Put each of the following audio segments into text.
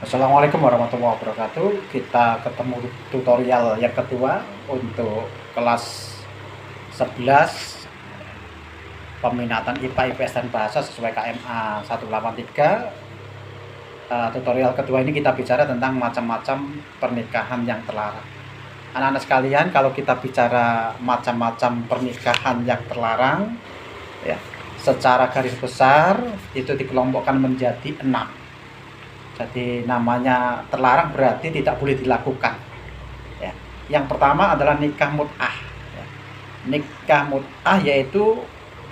Assalamualaikum warahmatullahi wabarakatuh. Kita ketemu tutorial yang kedua untuk kelas 11 peminatan IPA, IPS dan Bahasa sesuai KMA 183. Tutorial kedua ini kita bicara tentang macam-macam pernikahan yang terlarang. Anak-anak sekalian, kalau kita bicara macam-macam pernikahan yang terlarang, ya, secara garis besar itu dikelompokkan menjadi 6. Jadi namanya terlarang berarti tidak boleh dilakukan. Ya. Yang pertama adalah nikah mut'ah. Ya. Nikah mut'ah yaitu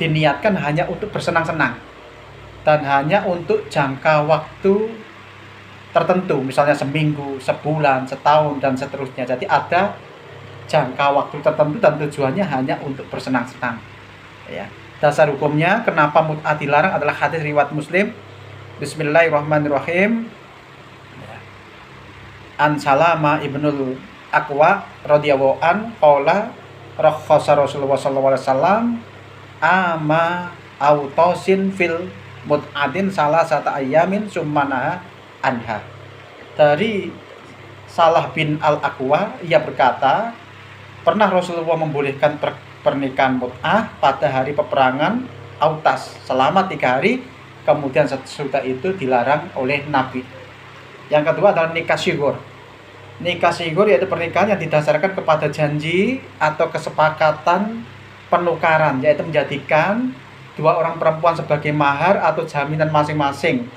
diniatkan hanya untuk bersenang-senang dan hanya untuk jangka waktu tertentu, misalnya seminggu, sebulan, setahun dan seterusnya. Jadi ada jangka waktu tertentu dan tujuannya hanya untuk bersenang-senang. Ya. Dasar hukumnya kenapa mut'ah dilarang adalah hadis riwayat Muslim. Bismillahirrahmanirrahim. An Salama ibnul Aqwa radhiyallahu an qala rakhasa Rasulullah sallallahu alaihi wasallam ama autosin fil mut'adin salasata ayamin summana anha. Dari Salah bin Al-Aqwa, ia berkata, pernah Rasulullah membolehkan pernikahan mut'ah pada hari peperangan Autas selama 3 hari, kemudian sesudah itu dilarang oleh Nabi. Yang kedua adalah nikah syighur. Nikah syighur yaitu pernikahan yang didasarkan kepada janji atau kesepakatan penukaran, yaitu menjadikan dua orang perempuan sebagai mahar atau jaminan masing-masing.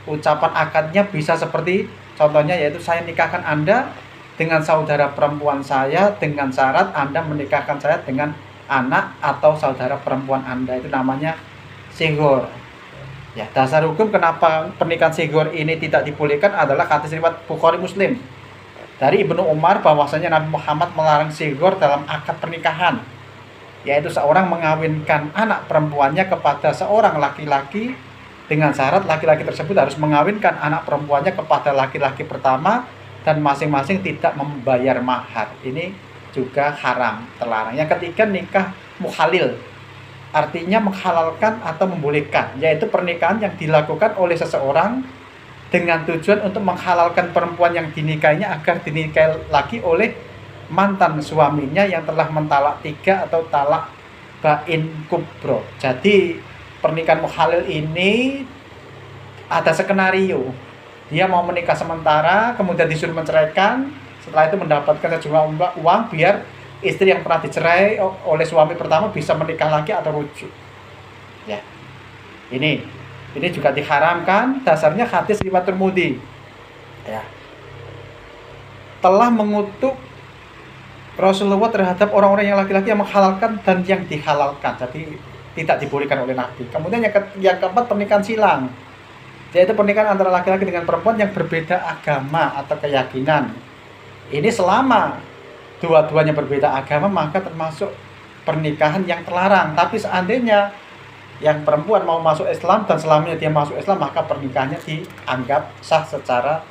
Ucapan akadnya bisa seperti contohnya yaitu saya nikahkan Anda dengan saudara perempuan saya dengan syarat Anda menikahkan saya dengan anak atau saudara perempuan Anda. Itu namanya syighur. Ya, dasar hukum kenapa pernikahan syighur ini tidak dibolehkan adalah hadis riwayat Bukhari Muslim dari Ibnu Umar bahwasanya Nabi Muhammad melarang syighur dalam akad pernikahan, yaitu seorang mengawinkan anak perempuannya kepada seorang laki-laki dengan syarat laki-laki tersebut harus mengawinkan anak perempuannya kepada laki-laki pertama dan masing-masing tidak membayar mahar. Ini juga haram, terlarang. Yang ketiga, nikah mukhalil, artinya menghalalkan atau membolehkan, yaitu pernikahan yang dilakukan oleh seseorang dengan tujuan untuk menghalalkan perempuan yang dinikahinya agar dinikahi lagi oleh mantan suaminya yang telah mentalak 3 atau talak bain kubro. Jadi pernikahan mukhalil ini ada skenario. Dia mau menikah sementara, kemudian disuruh menceraikan, setelah itu mendapatkan sejumlah uang biar istri yang pernah dicerai oleh suami pertama bisa menikah lagi atau rujuk. Ya. Ini juga diharamkan, dasarnya hadis riwayat Tirmidzi. Ya. Telah mengutuk Rasulullah terhadap orang-orang yang laki-laki yang menghalalkan dan yang dihalalkan. Jadi tidak dibolehkan oleh Nabi. Kemudian yang keempat, pernikahan silang, yaitu pernikahan antara laki-laki dengan perempuan yang berbeda agama atau keyakinan. Ini selama dua-duanya berbeda agama maka termasuk pernikahan yang terlarang. Tapi seandainya yang perempuan mau masuk Islam dan selamanya dia masuk Islam, maka pernikahannya dianggap sah secara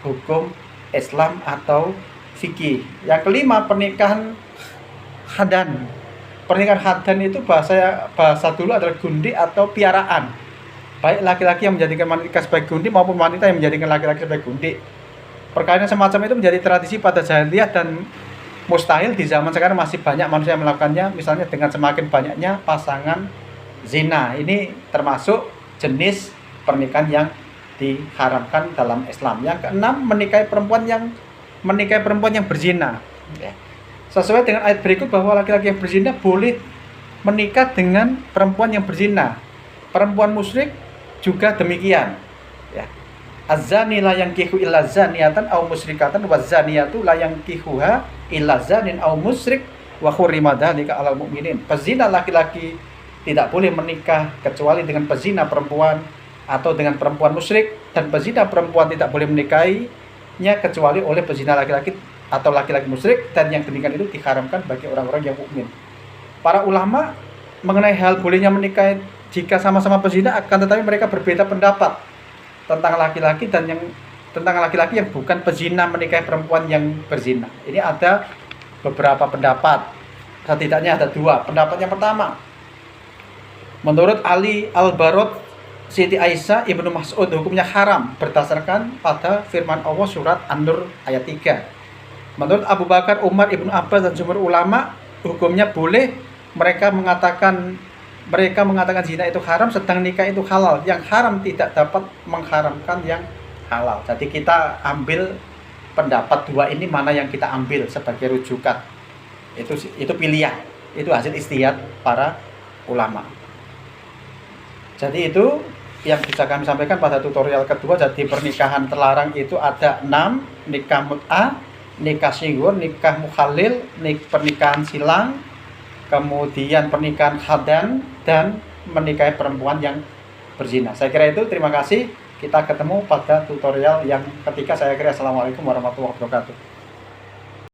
hukum Islam atau fikih. Yang kelima, pernikahan hadan. Pernikahan hadan itu bahasa dulu adalah gundi atau piaraan. Baik laki-laki yang menjadikan wanita sebagai gundi maupun wanita yang menjadikan laki-laki sebagai gundi. Perkawinan semacam itu menjadi tradisi pada jahiliyah dan mustahil di zaman sekarang masih banyak manusia yang melakukannya, misalnya dengan semakin banyaknya pasangan zina. Ini termasuk jenis pernikahan yang diharamkan dalam Islam. Yang keenam, menikahi perempuan yang berzina. Sesuai dengan ayat berikut bahwa laki-laki yang berzina boleh menikah dengan perempuan yang berzina. Perempuan musyrik juga demikian. Ya. Az-zani la yankihu illa zaniatan aw musyrikatan wa zaniyatu la yankihuha illa zanin aw musyrik wa hurrima dzalika 'alal mu'minin. Pezina laki-laki tidak boleh menikah kecuali dengan pezina perempuan atau dengan perempuan musyrik, dan pezina perempuan tidak boleh menikahinya kecuali oleh pezina laki-laki atau laki-laki musyrik, dan yang demikian itu diharamkan bagi orang-orang yang mukmin. Para ulama mengenai hal bolehnya menikah jika sama-sama pezina, akan tetapi mereka berbeda pendapat tentang laki-laki yang bukan pezina menikahi perempuan yang berzina. Ini ada beberapa pendapat, setidaknya ada 2. Pendapat yang pertama, menurut Ali Al-Barod Siti Aisyah, Ibnu Mas'ud hukumnya haram berdasarkan pada firman Allah surat An-Nur ayat 3. Menurut Abu Bakar, Umar, Ibnu Abbas dan jumhur ulama hukumnya boleh. Mereka mengatakan zina itu haram, sedang nikah itu halal. Yang haram tidak dapat mengharamkan yang halal. Jadi kita ambil pendapat dua ini, mana yang kita ambil sebagai rujukan. Itu pilihan. Itu hasil ijtihad para ulama. Jadi itu yang bisa kami sampaikan pada tutorial kedua. Jadi pernikahan terlarang itu ada 6: nikah mut'ah, nikah singgur, nikah mukhalil, pernikahan silang, kemudian pernikahan hadan, dan menikahi perempuan yang berzina. Saya kira itu. Terima kasih. Kita ketemu pada tutorial yang ketiga. Saya kira assalamualaikum warahmatullahi wabarakatuh.